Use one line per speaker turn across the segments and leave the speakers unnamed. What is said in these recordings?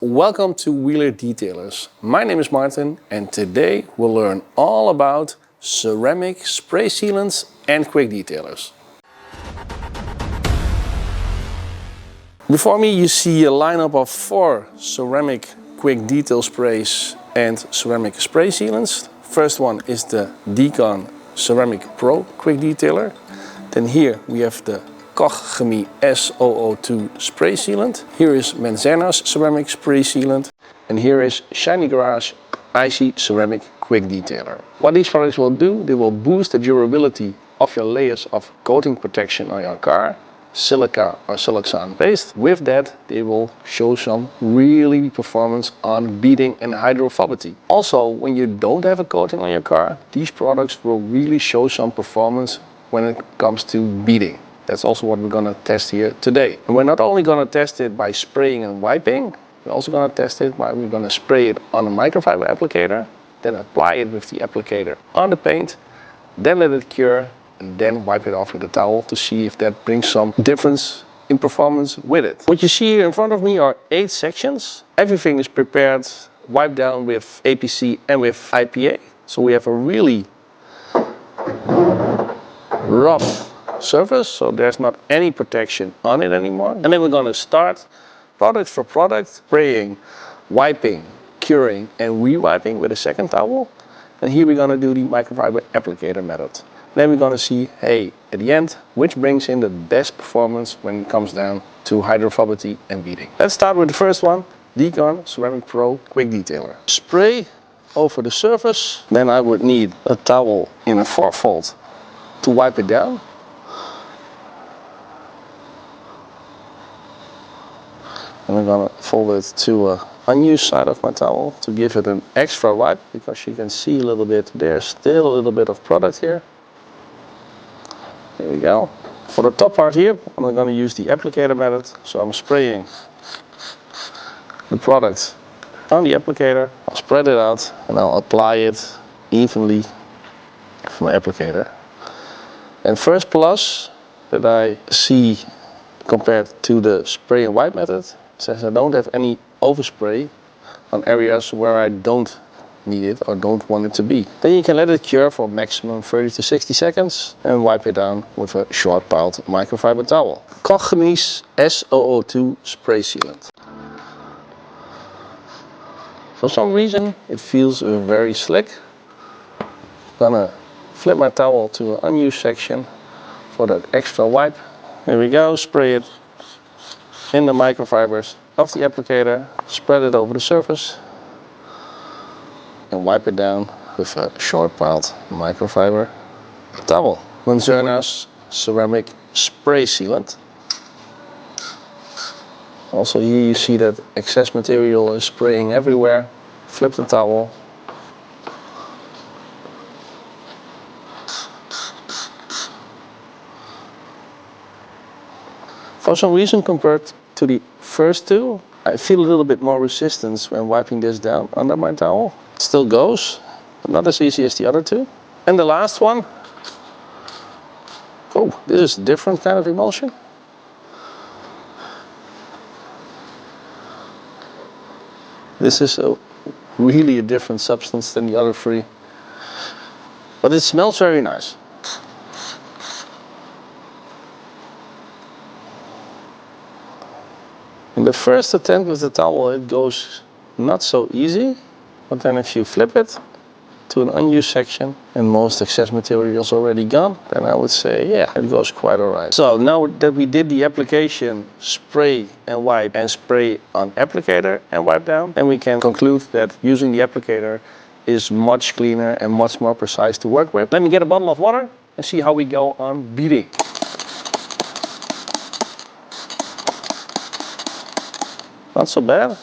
Welcome to Wheeler Detailers. My name is Martin and today we'll learn all about ceramic spray sealants and quick detailers. Before me you see a lineup of 4 ceramic quick detail sprays and ceramic spray sealants. First one is the Koch Ceramic Pro Quick Detailer. Then here we have the Koch Chemie S002 Spray Sealant. Here is Menzerna Ceramic Spray Sealant. And here is Shiny Garage IC Ceramic Quick Detailer. What these products will do, they will boost the durability of your layers of coating protection on your car, silica or siloxane based. With that, they will show some really performance on beading and hydrophobity. Also, when you don't have a coating on your car, these products will really show some performance when it comes to beading. That's also what we're going to test here today. And we're not only going to test it by spraying and wiping, we're also going to test it by we're going to spray it on a microfiber applicator, then apply it with the applicator on the paint, then let it cure, and then wipe it off with a towel to see if that brings some difference in performance with it. What you see here in front of me are 8 sections. Everything is prepared, wiped down with APC and with IPA. So we have a really rough surface, so there's not any protection on it anymore. And then we're going to start product for product, spraying, wiping, curing and re-wiping with a second towel. And here we're going to do the microfiber applicator method. Then we're going to see, hey, at the end, which brings in the best performance when it comes down to hydrophobity and beading. Let's start with the first one, Koch Ceramic Pro Quick Detailer. Spray over the surface, then I would need a towel in a 4-fold to wipe it down. And I'm gonna fold it to an unused side of my towel to give it an extra wipe, because you can see a little bit, there's still a little bit of product here. There we go. For the top part here, I'm gonna use the applicator method. So I'm spraying the product on the applicator, I'll spread it out and I'll apply it evenly from my applicator. And first plus that I see compared to the spray and wipe method, says I don't have any overspray on areas where I don't need it or don't want it to be. Then you can let it cure for maximum 30 to 60 seconds and wipe it down with a short piled microfiber towel. Koch Chemie S002 Spray Sealant. For some reason it feels very slick. I'm gonna flip my towel to an unused section for that extra wipe. Here we go, spray it in the microfibers of the applicator, spread it over the surface and wipe it down with a short piled microfiber towel. Menzerna Ceramic Spray Sealant. Also here you see that excess material is spraying everywhere. Flip the towel. For some reason, compared to the first two, I feel a little bit more resistance when wiping this down under my towel. It still goes, but not as easy as the other two. And the last one, oh, this is a different kind of emulsion. This is really a different substance than the other 3, but it smells very nice. In the first attempt with the towel it goes not so easy, but then if you flip it to an unused section and most excess material is already gone, then I would say yeah, it goes quite alright. So now that we did the application, spray and wipe, and spray on applicator and wipe down, then we can conclude that using the applicator is much cleaner and much more precise to work with. Let me get a bottle of water and see how we go on beading. Not so bad.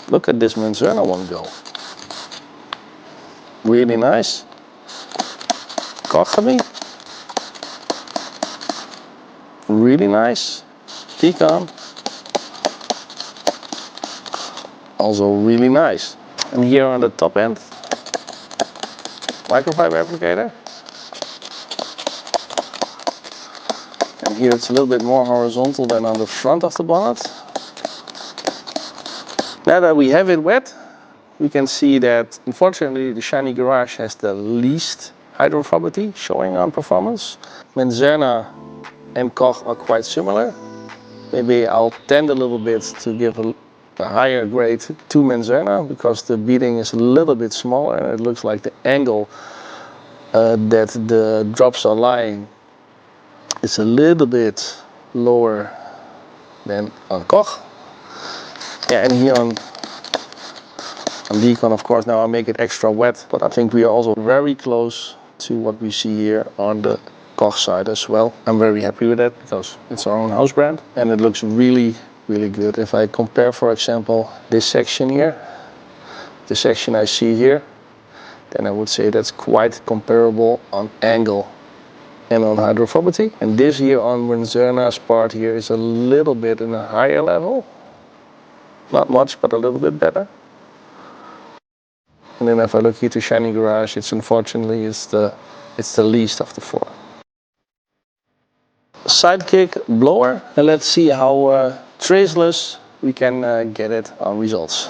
Look at this Menzerna one go. Really nice. Koch Chemie. Really nice. Koch. Also really nice. And here on the top end, microfiber applicator. And Here it's a little bit more horizontal than on the front of the bonnet. Now that we have it wet, we can see that unfortunately the Shiny Garage has the least hydrophobity showing on performance. Menzerna and Koch are quite similar. Maybe I'll tend a little bit to give a higher grade to Menzerna because the beading is a little bit smaller and it looks like the angle that the drops are lying is a little bit lower than on Koch. Yeah, and here on Decon, of course, now I make it extra wet, but I think we are also very close to what we see here on the Koch side as well. I'm very happy with that because it's our own house brand and it looks really, really good. If I compare, for example, this section here, the section I see here, then I would say that's quite comparable on angle and on hydrophobity. And this here on Menzerna's part here is a little bit in a higher level. Not much, but a little bit better. And then if I look here to Shiny Garage, it's unfortunately it's the least of the four. Sidekick blower, and let's see how traceless we can get it on results.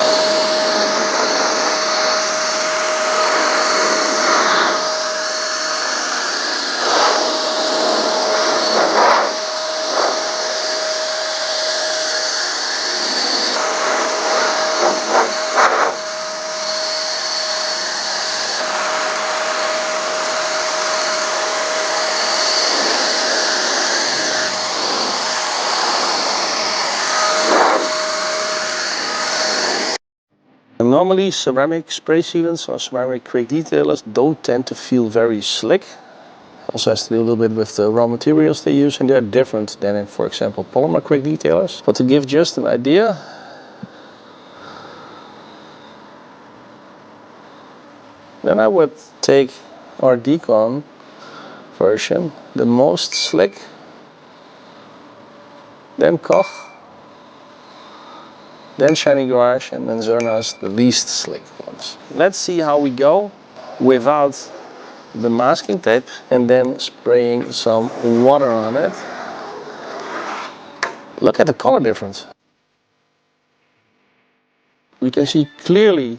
Normally ceramic spray sealants or ceramic quick detailers don't tend to feel very slick. Also has to do a little bit with the raw materials they use, and they're different than in, for example, polymer quick detailers. But to give just an idea, then I would take our Decon version, the most slick, then Koch, then Shiny Garage, and Menzerna's the least slick ones. Let's see how we go without the masking tape and then spraying some water on it. Look at the color difference. We can see clearly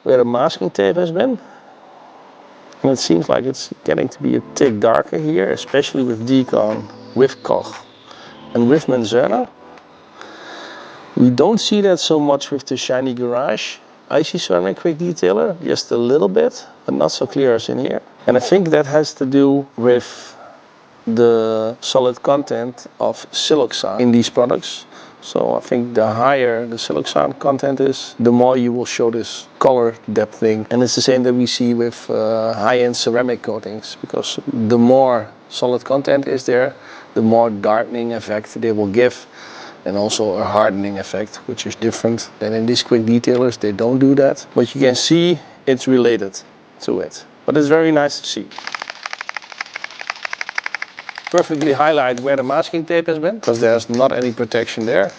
where the masking tape has been. And it seems like it's getting to be a tick darker here, especially with Decon, with Koch, and with Menzerna. We don't see that so much with the Shiny Garage Icy Ceramic Quick Detailer, just a little bit, but not so clear as in here. And I think that has to do with the solid content of siloxane in these products. So I think the higher the siloxane content is, the more you will show this color depthing. And it's the same that we see with high-end ceramic coatings, because the more solid content is there, the more darkening effect they will give. And also a hardening effect, which is different than in these quick detailers. They don't do that, but you can see it's related to it. But it's very nice to see. Perfectly highlight where the masking tape has been, because there's not any protection there.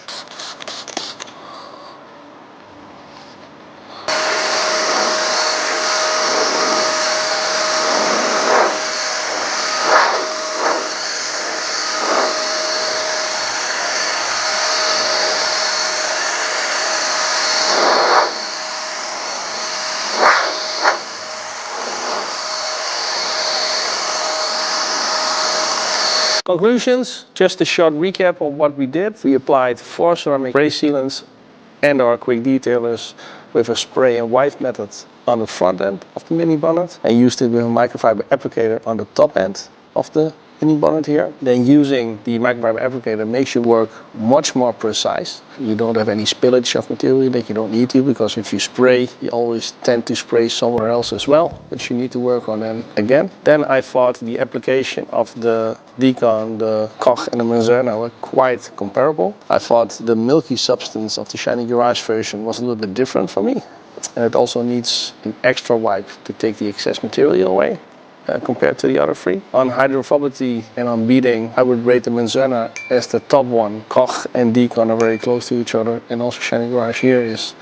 Conclusions, just a short recap of what we did. We applied 4 ceramic spray sealants and our quick detailers with a spray and wipe method on the front end of the mini bonnet, and used it with a microfiber applicator on the top end of the mini bonnet here. Then using the microfiber applicator makes your work much more precise. You don't have any spillage of material that you don't need to, because if you spray, you always tend to spray somewhere else as well, which you need to work on then again. Then I thought the application of the Decon, the Koch and the Menzerna were quite comparable. I thought the milky substance of the Shiny Garage version was a little bit different for me. And it also needs an extra wipe to take the excess material away. Compared to the other 3. On hydrophobity and on beading, I would rate the Menzerna as the top one. Koch and Decon are very close to each other, and also Shiny Garage here is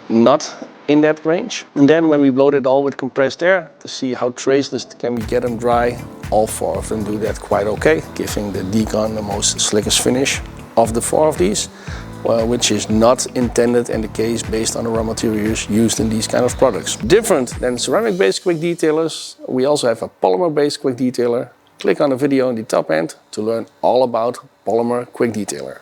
not in that range. And then when we load it all with compressed air to see how traceless can we get them dry, all 4 of them do that quite okay, giving the Decon the most slickest finish of the 4 of these, which is not intended in the case based on the raw materials used in these kind of products. Different than ceramic based quick detailers, we also have a polymer based quick detailer. Click on the video in the top end to learn all about polymer quick detailer.